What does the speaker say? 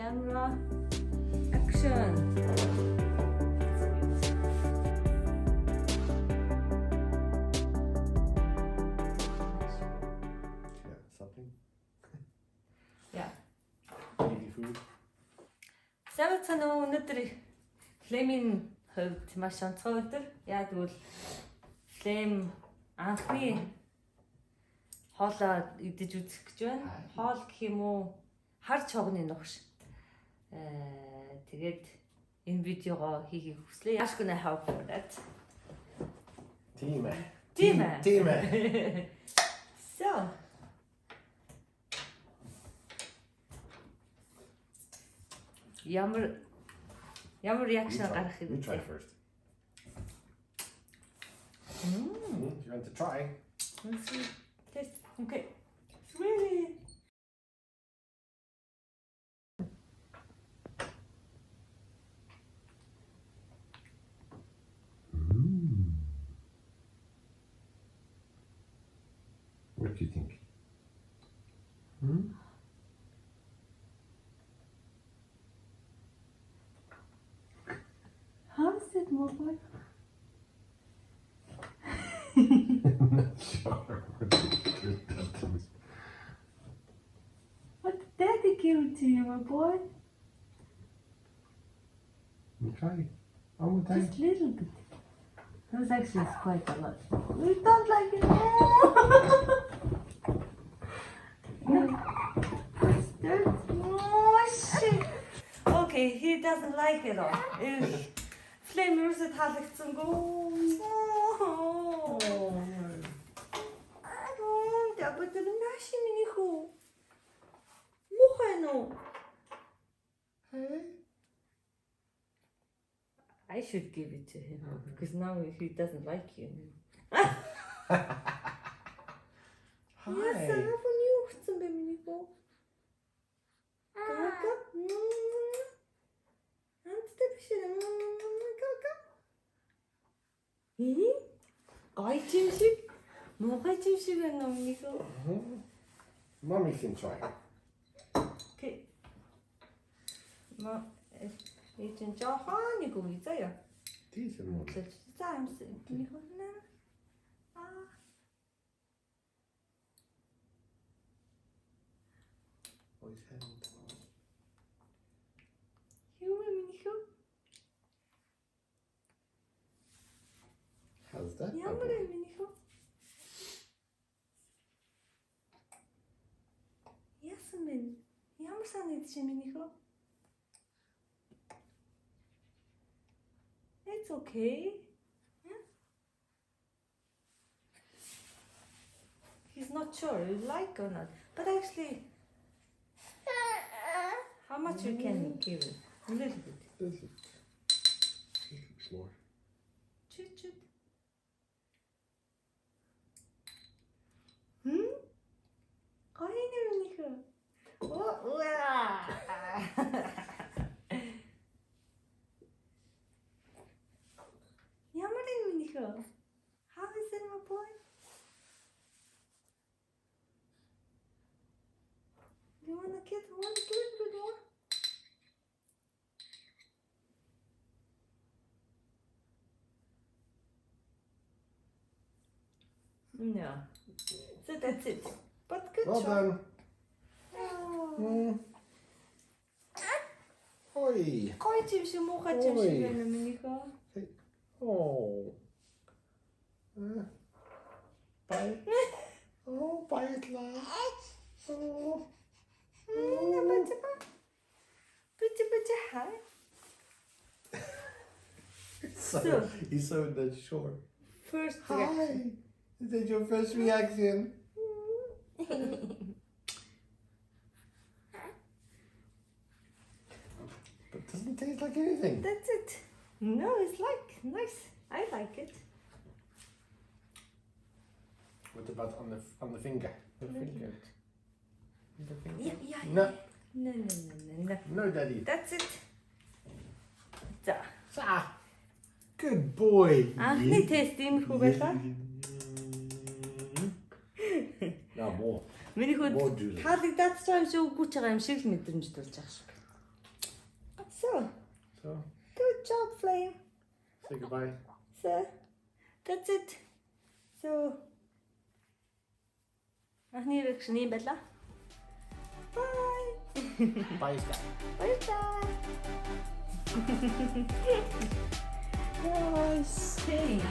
Camera, action. Yeah, something. Yeah. Easy food. Сайн байна уу? Өнөөдөр Flame-ийн хувьд маш онцгой өдөр. Яа тэгвэл Flame анхны хоолоо идэж үзэх гэж байна. Хоол гэх юм уу? Хар чогны нухш. Тэгээд энэ видеогоо хийхийг хүслээ. Яаш гэнэ help for that. Team. So. Ямар reaction гарах You юм try бэ? first. You want to try? Let's see. Taste. Okay. Really? What do you think? How is it, Mobile? Not sure. What did Daddy give to you, my boy? You try. One more time. Just a little bit. That was actually quite a lot. We don't like it. No. Oh shit. Okay, he doesn't like it all. Flame юусаа таалагдсангүй. But the nashi minihoo. Мухай ну. Hey. I should give it to him because now he doesn't like you. Hi. Yes, I have a new minihoo. Kaka. Гой чим шиг муухай чим шиг байна уу минийхөө. Mommy can try. Okay. Эцэн жоохон нэг үгүй заяа. Decent one. За амс минийхөө наа. Always held. Юу минийхөө? How's that? Ямар минийхөө? Яасан бэ? Ямар санаад чи минийхөө? It's okay. Yeah? He's not sure you like or not. But actually, how much you can give it? A little bit. This is more. Chut chut. Кайны минийхөө? Ямар минийхөө? How is it, my boy? You wanna get one little bit more? No. So that's it. But good Well job. done. Oh. Oi. Гой чим шиг муухай чим шиг байна минийхөө. Oh. Bite. Oh, bite love. Oh. Бача хай. So. He's so not sure. First Hi. reaction. Is that your first reaction? But it doesn't taste like anything. That's it. No, it's like nice. I like it. What about on the finger? The finger. The finger. Yeah. No. No. No, Daddy. That's it. За. Good boy. Анхны тест иймэрхүү байлаа. Now more. Миний хүүд More juice. таалагдаад байгаа юм шиг үгүй ч байгаа юм шиг л мэдрэмж төрж байгаа шүү. So, Good job, Flame. say goodbye. So, that's it. So, анхны reaction юм байла. Bye. Bye, Sky. Bye-bye. You're saying